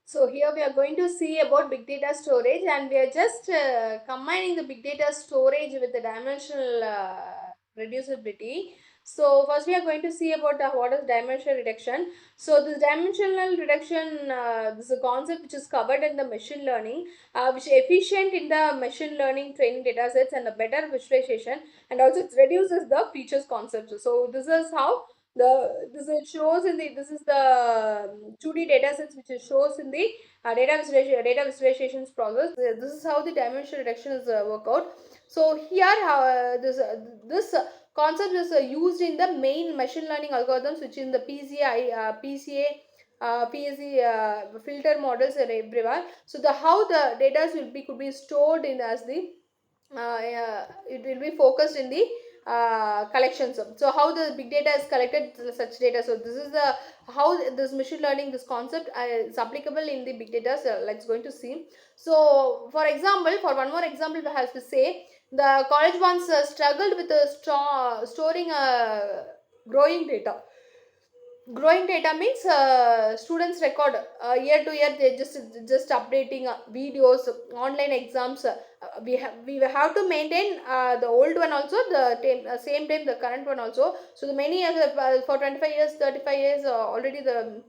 So here we are going to see about big data storage, and we are just combining the big data storage with the dimensional reducibility. So first we are going to see about what is dimensional reduction. So this dimensional reduction, this is a concept which is covered in the machine learning, which is efficient in the machine learning training data sets and a better visualization, and also it reduces the features concepts. So this is how this is shows in the this is the 2D data sets which it shows in the data visualizations process. This is how the dimension reduction is work out. So here this concept is used in the main machine learning algorithms, which in the PCA, PSC filter models and everywhere. So the how the data will be could be stored in as the it will be focused in the collections. So how the big data is collected such data. So this is the how this machine learning this concept is applicable in the big data. So let's going to see. So for example, for one more example we have to say the college once struggled with storing growing data. Growing data means students record year to year, they just updating videos, online exams. We have to maintain the old one also, the same time the current one also. So the many years for 25 years 35 years already the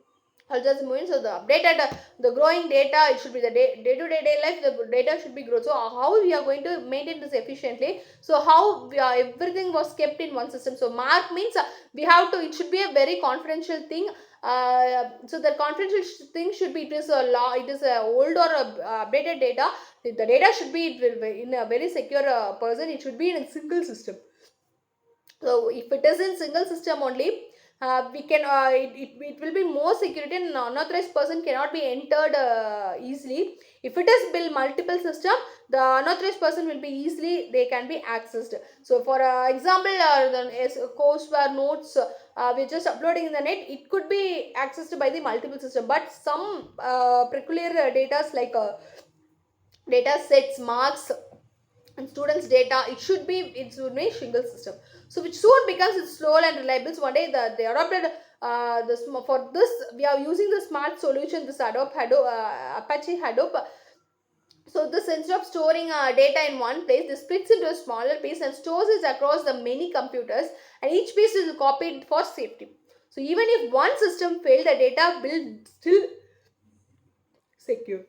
just moving. So the updated the growing data, it should be the day-to-day life, the data should be growth. So how we are going to maintain this efficiently? So how everything was kept in one system. So mark means we have to, it should be a very confidential thing. So the confidential thing should be, it is a law, it is a old or updated data. The data should be, it will be in a very secure person, it should be in a single system. So if it is in single system only, we can it will be more security, and unauthorized person cannot be entered easily. If it is built multiple system, the unauthorized person will be easily, they can be accessed. So for example, the courseware notes we're just uploading in the net, it could be accessed by the multiple system, but some peculiar data like data sets, marks, and students data, it should be single system. So which soon becomes it's slow and reliable. So one day they adopted for this we are using the smart solution, this Apache Hadoop. So this, instead of storing data in one place, this splits into a smaller piece and stores it across the many computers, and each piece is copied for safety. So even if one system failed, the data will still secure.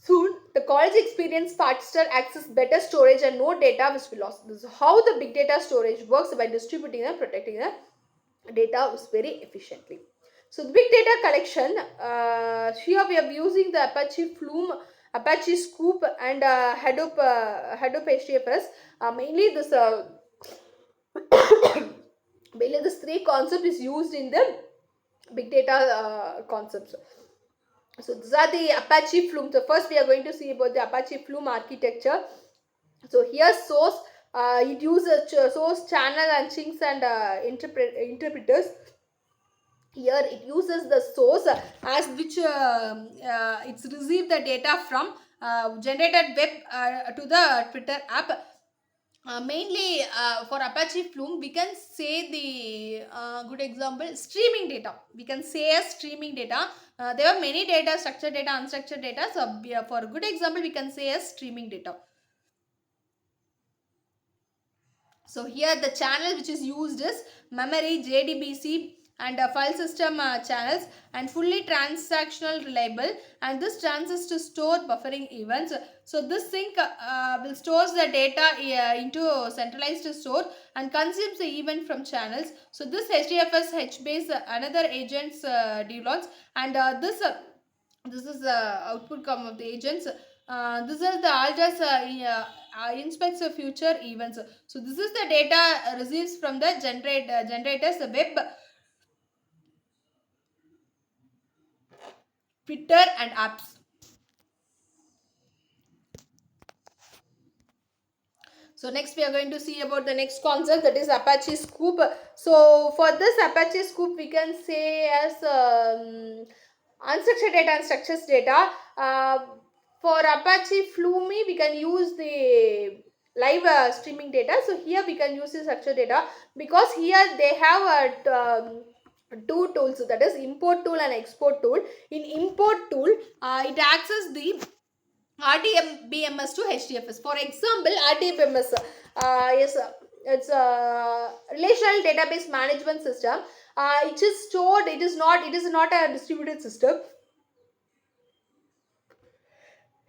Soon, the college experience faster access, better storage, and no data which will lost. This is how the big data storage works, by distributing and protecting the data very efficiently. So the big data collection, here we are using the Apache Flume, Apache Scoop, and Hadoop HDFS. Mainly this mainly this three concept is used in the big data concepts. So these are the Apache Flume. So first we are going to see about the Apache Flume architecture. So here source, it uses source, channel, and chinks, and interpreters. Here it uses the source as which it's received the data from generated web to the Twitter app. Mainly for Apache Flume, we can say the good example streaming data. We can say as streaming data. There are many data, structured data, unstructured data. So for good example, we can say as streaming data. So here the channel which is used is memory, JDBC, and file system channels, and fully transactional reliable, and this translates to store buffering events. So this sync will stores the data into centralized store and consumes the event from channels. So this HDFS HBase another agents developed, and this is the output come of the agents. This is the alters inspects the future events. So this is the data receives from the generators, the web, Twitter, and apps. So next we are going to see about the next concept, that is Apache Scoop. So for this Apache Scoop, we can say as unstructured data and structured data. For Apache Flume, we can use the live streaming data. So here we can use the structured data, because here they have a two tools, that is import tool and export tool. In import tool, it accesses the RDBMS to HDFS. For example, RDBMS is it's a relational database management system. It is stored. It is not a distributed system.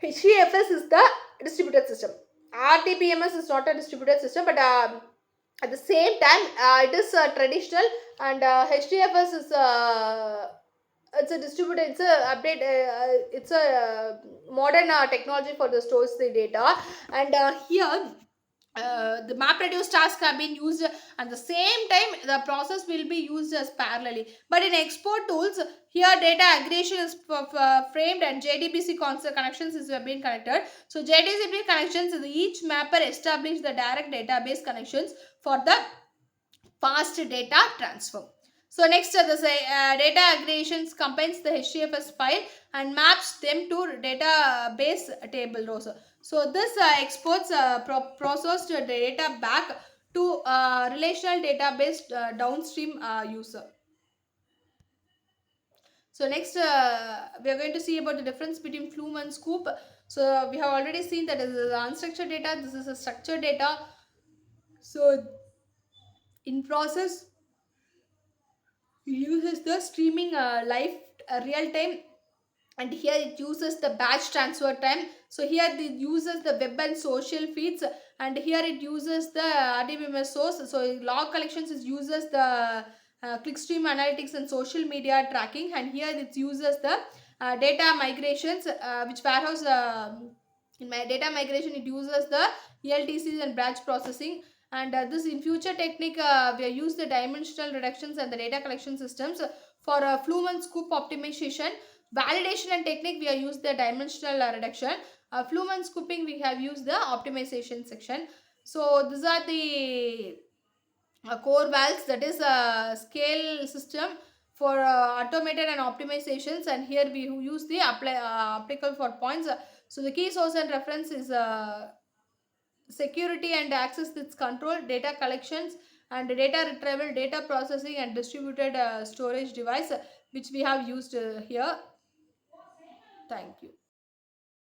HDFS is the distributed system. RDBMS is not a distributed system, but at the same time, it is traditional, and HDFS is it's a distributed, it's a update, it's a modern technology for the stores the data. And here the map reduce tasks have been used, at the same time the process will be used as parallelly. But in export tools, here data aggregation is framed and JDBC constant connections is being connected. So JDBC connections, each mapper establish the direct database connections for the fast data transfer. So next, the data aggregations combines the HDFS file and maps them to database table rows. So this exports processed data back to relational database downstream user. So next, we are going to see about the difference between flume and scoop. So we have already seen that this is unstructured data, this is a structured data. So in process, it uses the streaming live real time, and here it uses the batch transfer time. So here it uses the web and social feeds, and here it uses the RDBMS source. So log collections is uses the clickstream analytics and social media tracking, and here it uses the data migrations, which warehouse in my data migration it uses the ELTCs and batch processing. And this in future technique, we use the dimensional reductions and the data collection systems for flume and scoop optimization. Validation and technique, we have used the dimensional reduction. Flume and scooping, we have used the optimization section. So these are the core valves, that is a scale system for automated and optimizations, and here we use the applicable for points. So the key source and reference is security and access, its control, data collections and data retrieval, data processing and distributed storage device, which we have used here. Thank you.